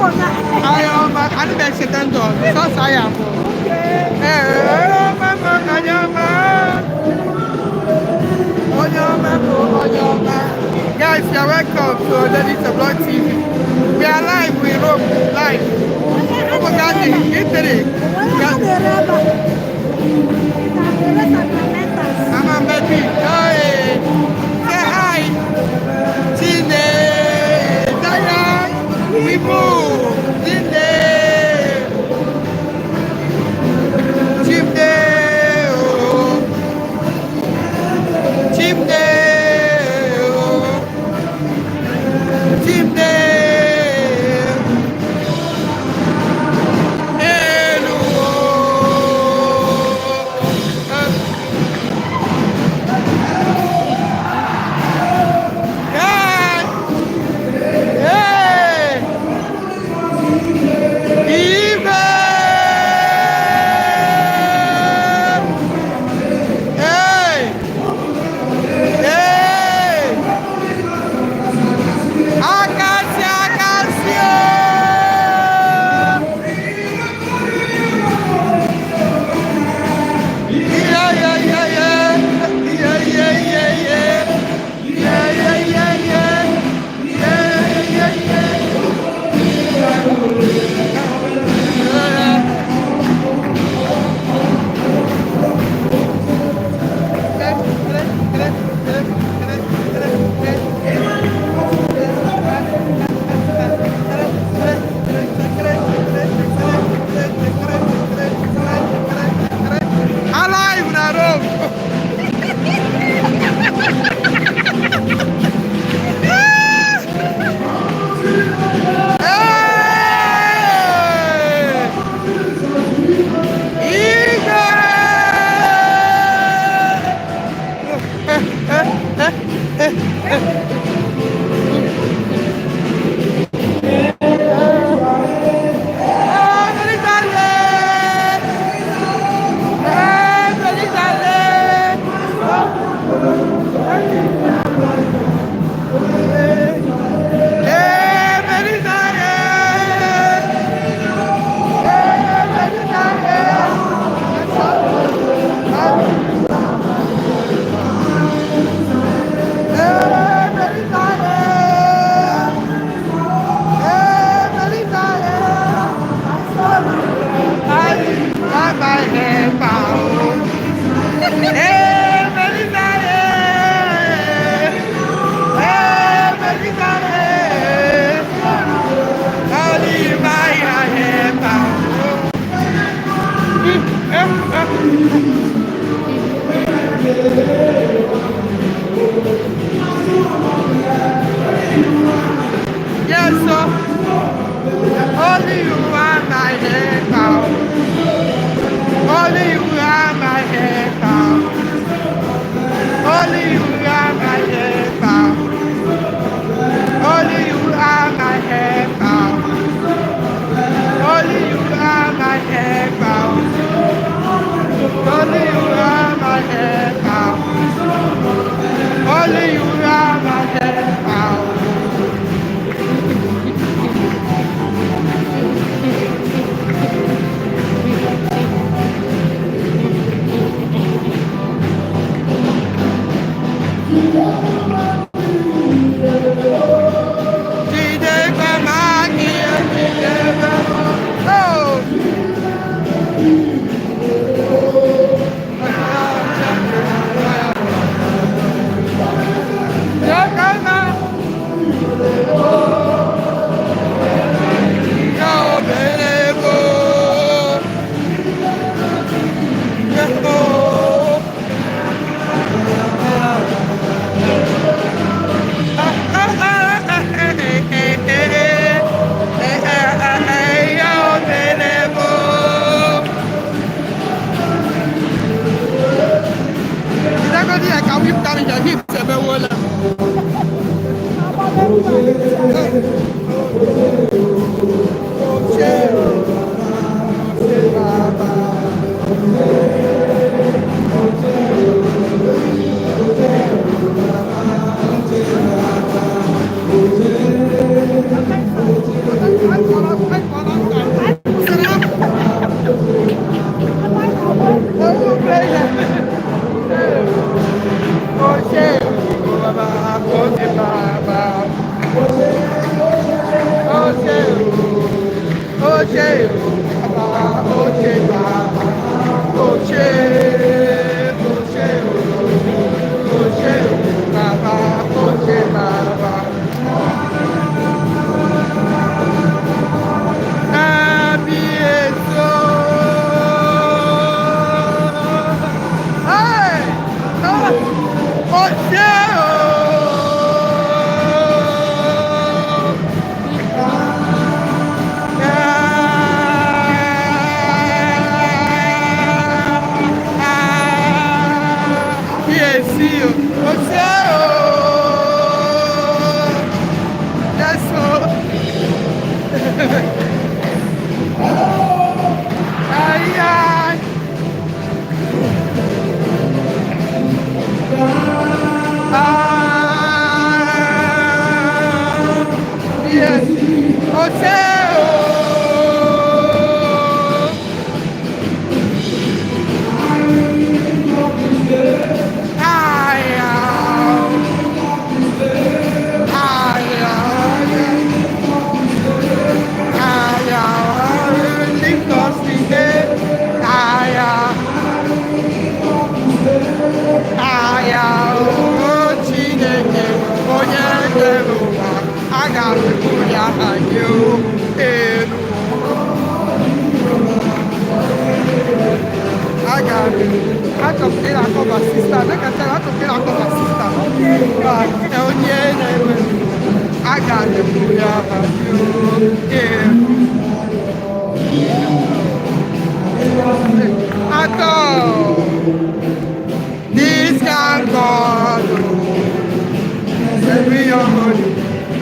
I am an accident dog. Because I am. Guys, you're welcome to Daddy Vlog TV. We are live, we roam live. Oh, God, internet. I'm a baby. Hey, say hi. Tine, Diane, we move. Tine, Chimney, oh, Chimney, oh, Chimney, hello, God, hey, Eve, hey, hey, Acacia, Acacia, yeah, yeah, yeah, yeah, yeah, yeah, yeah, yeah. Yeah, yeah, yeah, yeah. Yeah, yeah, yeah. Alive na Rome. Yes, sir. Only you are my head now. Only you are my head now. Only you are my head now. Only you are my head now. Only you are my head now. Only you are my head now. Only you are my head now.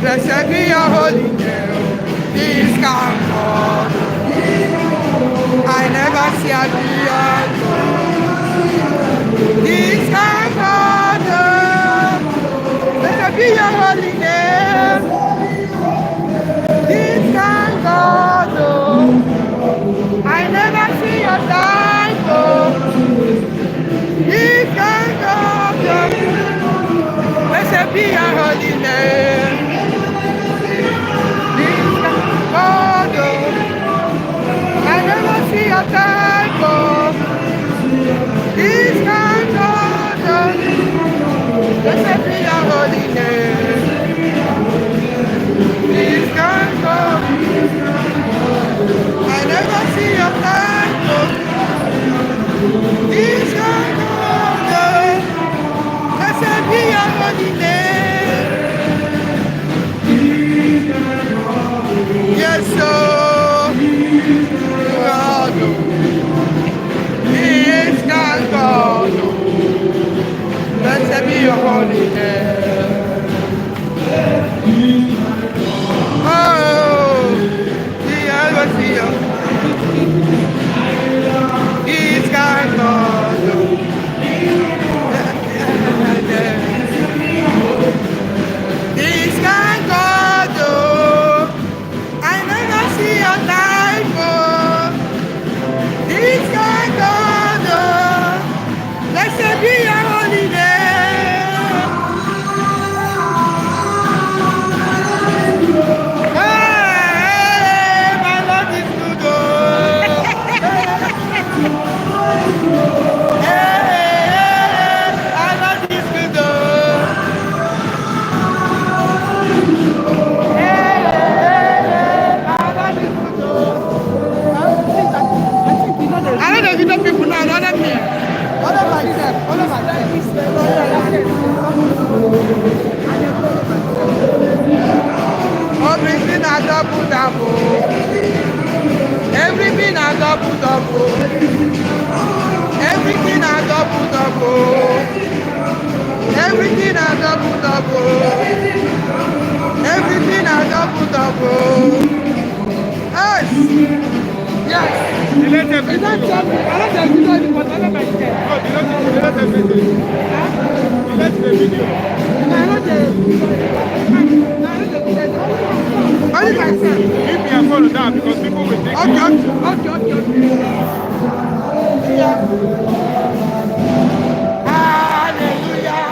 Blessed be your holy name. This can God. I never see a beyond. This can God. Blessed be your holy name. This can God. I never see your time. This can God. Blessed be your holy name. I never see a time. This kind of God. Blessed be your holy name. This kind of I never see a time. This kind of God. Blessed be your holy name. Yes, sir. God, He is God. Blessed be your holy name. Oh, He ever see you. He is God. He is God. I never see your life. He's God. Blessed be your holy name. Hey, my Lord is good. Hey, my Lord is good. I don't know if you know people now, other me. Other myself. Everything a double. Everything a double. Everything a double. Everything a double. Everything a double. Yes. Yes. You let everything go. I let everything go. Whatever my death. Oh, you let everything. You let the video. I let the only myself. Give me a phone down because people will take it. Okay. Yeah. Hallelujah.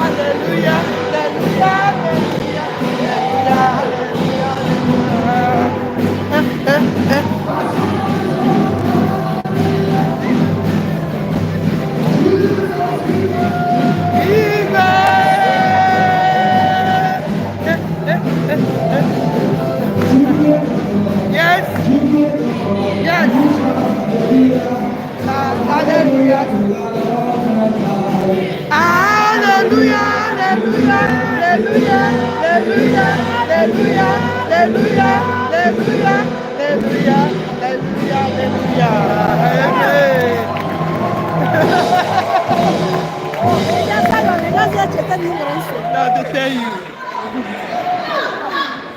hallelujah, hallelujah, hallelujah, hallelujah, hallelujah, hallelujah. Now to tell you.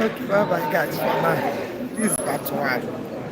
Okay, bye bye guys for now. This is part one.